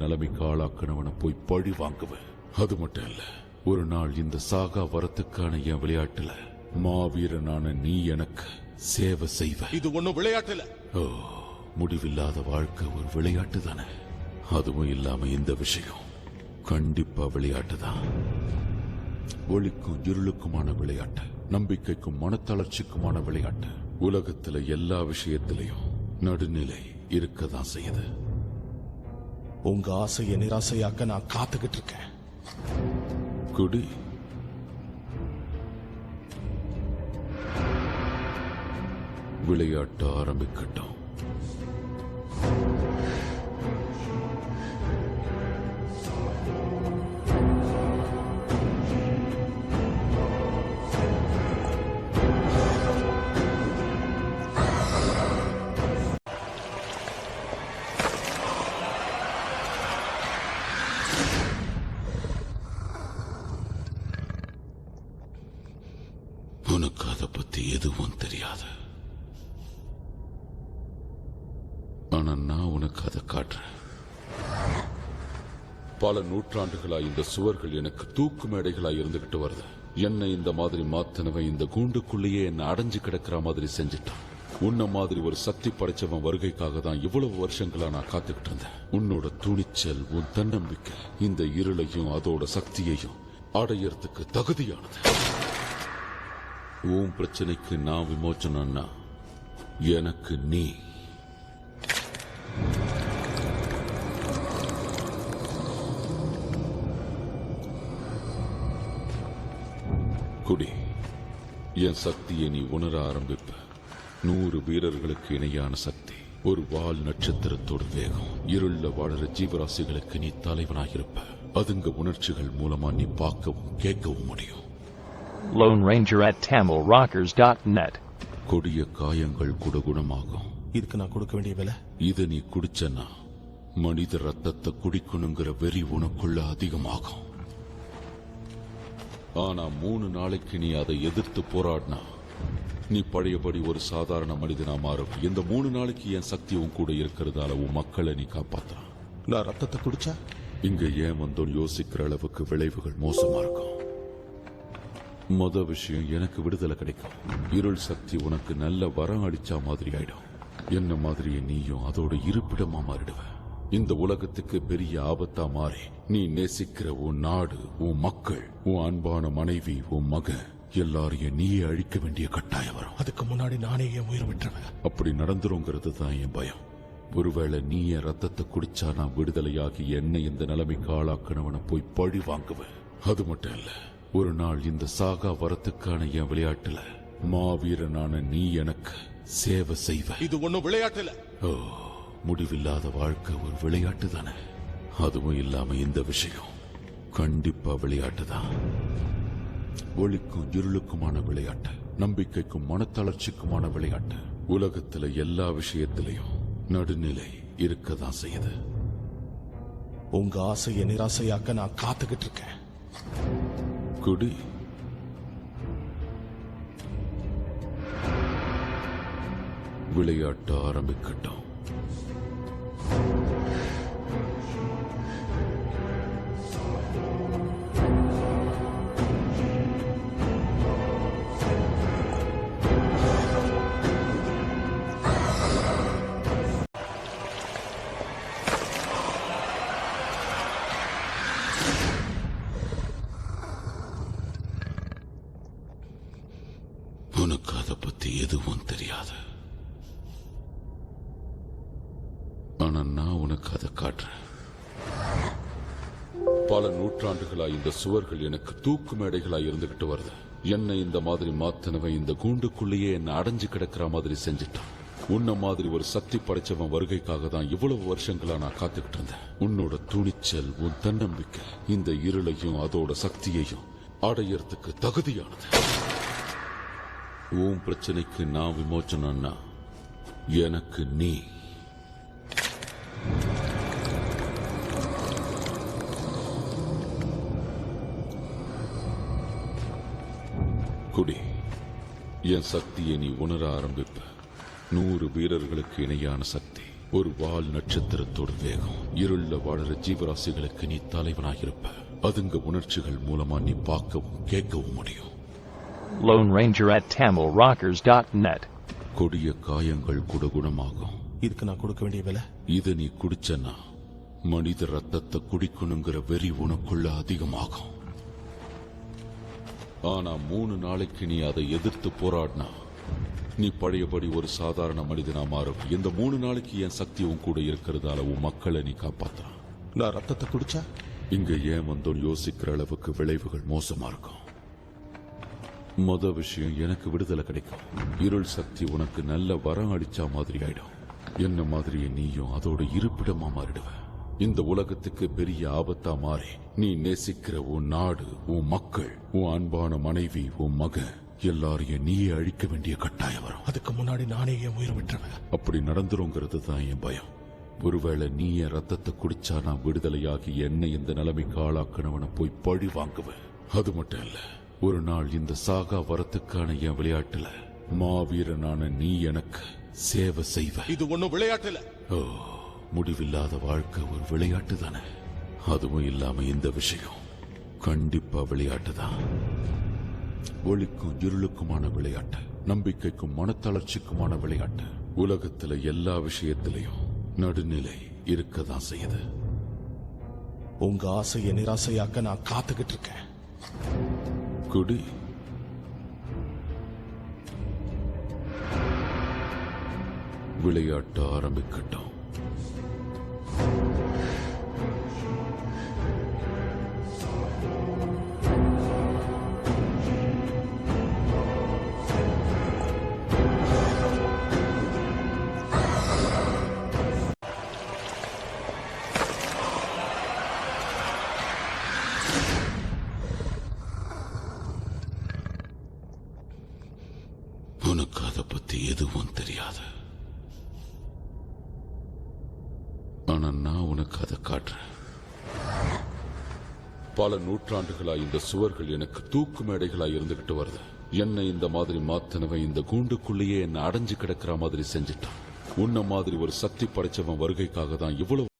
நிலைமைக்கு ஆளாக்கணவனை போய் பழி வாங்குவேன். அது மட்டும் இல்ல, ஒரு நாள் இந்த சாகா வரத்துக்கான என் விளையாட்டுல மாவீரனான நீ எனக்கு சேவை செய்வ. இது ஒண்ணும் விளையாட்டுல. ஓ, முடிவில்லாத வாழ்க்கை ஒரு விளையாட்டு தானே. அதுவும் இல்லாம இந்த விஷயம் கண்டிப்பா விளையாட்டு தான். ஒளிக்கும் இருளுக்குமான விளையாட்டு, நம்பிக்கைக்கும் மனத்தளர்ச்சிக்குமான விளையாட்டு. உலகத்துல எல்லா விஷயத்திலையும் நடுநிலை இருக்கதான் செய்யுது. உங்க ஆசையை நிராசையாக்க நான் காத்துக்கிட்டு இருக்கேன். குடி. விளையாட்டு ஆரம்பிக்கட்டும். உனக்கு அதை பத்தி எதுவும் தெரியாது. ஆனா நான் உனக்கு அதை காட்டுறேன். பல நூற்றாண்டுகளா இந்த சுவர்கள் எனக்கு தூக்கு மேடைகளா இருந்துகிட்டு வருது. என்னை இந்த மாதிரி மாத்தினவன் இந்த கூண்டுக்குள்ளேயே என்ன அடைஞ்சு கிடக்கிற மாதிரி செஞ்சிட்டான். உன்ன மாதிரி ஒரு சக்தி படைச்சவன் வருகைக்காக தான் இவ்வளவு வருஷங்களா நான் காத்துக்கிட்டு இருந்தேன். உன்னோட துணிச்சல், உன் தன்னம்பிக்கை இந்த இருளையும் அதோட சக்தியையும் அடையறதுக்கு தகுதியானது. உன் பிரச்சனைக்கு நான் விமோச்சனம்னா எனக்கு நீ. குடி. என் சக்தியை நீ உணர ஆரம்பிப்ப. 100 வீரர்களுக்கு இணையான சக்தி, ஒரு வால் நட்சத்திரத்தோட வேகம். இருள வாழற ஜீவராசிகளுக்கு நீ தலைவனாயிருப்ப. அதுங்க உணர்ச்சிகள் மூலமா நீ பார்க்கவும் கேட்கவும் முடியும். Lone Ranger at TamilRockers.net. கொடிய காயங்கள் கூட குணமாகும். இதுக்கு நான் கொடுக்க வேண்டிய விலை? இதை நீ குடிச்சனா மனித ரத்தத்தை குடிக்கணுங்கிற வெறி உனக்குள்ள அதிகமாகும். ஆனா 3 நாளைக்கு நீ அதை எதிர்த்து போராடினா நீ பழையபடி ஒரு சாதாரண மனிதனா மாறும். இந்த 3 நாளைக்கு என் சக்தி உன் கூட இருக்கிறதால உன் மக்களை நீ காப்பாத்தலாம். நான் ரத்தத்தை குடிச்சா இங்க ஏன் வந்தோம் யோசிக்கிற அளவுக்கு விளைவுகள் மோசமா இருக்கும். மொத விஷயம், எனக்கு விடுதலை கிடைக்கும். இருள் சக்தி உனக்கு நல்ல வரம் அடிச்சா மாதிரி ஆயிடும். என்ன மாதிரியே நீயும் அதோட இருப்பிடமா மாறிடுவ. இந்த உலகத்துக்கு பெரிய ஆபத்தா மாறி நீ நேசிக்கிற உன் நாடு, உன் மக்கள், உன் அன்பான மனைவி, உன் மகன் எல்லாரையும் நீயே அழிக்க வேண்டிய கட்டாயம் வரும். அதுக்கு முன்னாடி நானே என் உயிர் விட்டுருவேன். அப்படி நடந்துருங்கிறது தான் என் பயம். ஒருவேளை நீ என் ரத்தத்தை குடிச்சா நான் விடுதலையாகி என்னை இந்த நிலைமைக்கு ஆளாக்கணவனை போய் பழி வாங்குவேன். அது மட்டும் இல்ல, ஒரு நாள் இந்த சாகா வரத்துக்கான என் விளையாட்டுல மாவீரனான நீ எனக்கு சேவை செய்வ. இது ஒண்ணும் விளையாட்டுல. ஓ, முடிவில்லாத வாழ்க்கை ஒரு விளையாட்டு தானே. அதுவும் இல்லாம இந்த விஷயம் கண்டிப்பா விளையாட்டு தான். ஒளிக்கும் இருளுக்குமான விளையாட்டு, நம்பிக்கைக்கும் மனத்தளர்ச்சிக்குமான விளையாட்டு. உலகத்துல எல்லா விஷயத்திலையும் நடுநிலை இருக்கதான் செய்யுது. உங்க ஆசையை நிராசையாக்க நான் காத்துக்கிட்டு இருக்கேன். குடி. விளையாட்டு ஆரம்பிக்கட்டும். உனக்கு அதை பத்தி எதுவும் தெரியாது. ஆனா நான் உனக்கு அதை காட்டுறேன். பல நூற்றாண்டுகளா இந்த சுவர்கள் எனக்கு தூக்கு மேடைகளா இருந்துகிட்டு வருது. என்னை இந்த மாதிரி மாத்தினவன் இந்த கூண்டுக்குள்ளேயே என்ன அடைஞ்சு கிடக்கிற மாதிரி செஞ்சிட்டான். உன்ன மாதிரி ஒரு சக்தி படைச்சவன் வருகைக்காக தான் இவ்வளவு வருஷங்களா நான் காத்துக்கிட்டு இருந்தேன். உன்னோட துணிச்சல், உன் தன்னம்பிக்கை இந்த இருளையும் அதோட சக்தியையும் அடையறதுக்கு தகுதியானது. உன் பிரச்சனைக்கு நான் விமோச்சனம்னா எனக்கு நீ. குடி. என் சக்தியை நீ உணர ஆரம்பிப்ப. 100 வீரர்களுக்கு இணையான சக்தி, ஒரு வால் நட்சத்திரத்தோட வேகம். இருள்ல வாழற ஜீவராசிகளுக்கு நீ தலைவனாயிருப்ப. அதுங்க உணர்ச்சிகள் மூலமா நீ பார்க்கவும் கேட்கவும் முடியும். Lone Ranger at TamilRockers.net. கொடிய காயங்கள் கூட குணமாகும். இதுக்கு நான் கொடுக்க வேண்டிய விலை? இத நீ குடிச்சனா மனித ரத்தத்தை குடிக்கணுங்கிற வெறி உனக்குள்ள அதிகமாகும். ஆனா 3 நாளைக்கு நீ அதை எதிர்த்து போராடினா நீ பழையபடி ஒரு சாதாரண மனிதனா மாறும். இந்த 3 நாளைக்கு என் சக்தி உன் கூட இருக்கிறதால உன் மக்களை நீ காப்பாத்துறான். நான் ரத்தத்தை குடிச்சா இங்க ஏன் வந்தோம் யோசிக்கிற அளவுக்கு விளைவுகள் மோசமா இருக்கும். மொத விஷயம், எனக்கு விடுதலை கிடைக்கும். இருள் சக்தி உனக்கு நல்ல வரம் அடிச்சா மாதிரி ஆயிடும். என்ன மாதிரியே நீயும் அதோட இருப்பிடமா மாறிடுவ. இந்த உலகத்துக்கு பெரிய ஆபத்தா மாறி நீ நேசிக்கிற உன் நாடு, உன் மக்கள், உன் அன்பான மனைவி, உன் மகன் எல்லாரையும் நீயே அழிக்க வேண்டிய கட்டாயம் வரும். அதுக்கு முன்னாடி நானே என் உயிர் விட்டுருவேன். அப்படி நடந்துருங்கிறது தான் என் பயம். ஒருவேளை நீ என் ரத்தத்தை குடிச்சா நான் விடுதலையாகி என்னை இந்த நிலைமைக்கு ஆளாக்கணவனை போய் பழி வாங்குவேன். அது மட்டும் இல்ல, ஒரு நாள் இந்த சாகா வரத்துக்கான என் விளையாட்டுல மாவீரனான நீ எனக்கு சேவை செய்வ. இது ஒண்ணும் விளையாட்டு இல்ல. ஓ, முடிவில்லாத வாழ்க்கை ஒரு விளையாட்டு தானே. அதுவும் இல்லாம இந்த விஷயம் கண்டிப்பா விளையாட்டு தான். ஒளிக்கும் இருளுக்குமான விளையாட்டு, நம்பிக்கைக்கும் மனத்தளர்ச்சிக்குமான விளையாட்டு. உலகத்துல எல்லா விஷயத்திலையும் நடுநிலை இருக்கதான் செய்யுது. உங்க ஆசையை நிராசையாக்க நான் காத்துக்கிட்டு இருக்கேன். குடி. விளையாட்டு ஆரம்பிக்கட்டும். உனக்கு அதை பத்தி எதுவும் தெரியாது. ஆனா நான் உனக்கு அதை காட்டுறேன். பல நூற்றாண்டுகளா இந்த சுவர்கள் எனக்கு தூக்கு மேடைகளா இருந்துகிட்டு வருது. என்னை இந்த மாதிரி மாத்தினவன் இந்த கூண்டுக்குள்ளேயே என்ன அடைஞ்சு கிடக்கிற மாதிரி செஞ்சுட்டான். உன்ன மாதிரி ஒரு சக்தி படைச்சவன் வருகைக்காக தான் இவ்வளவு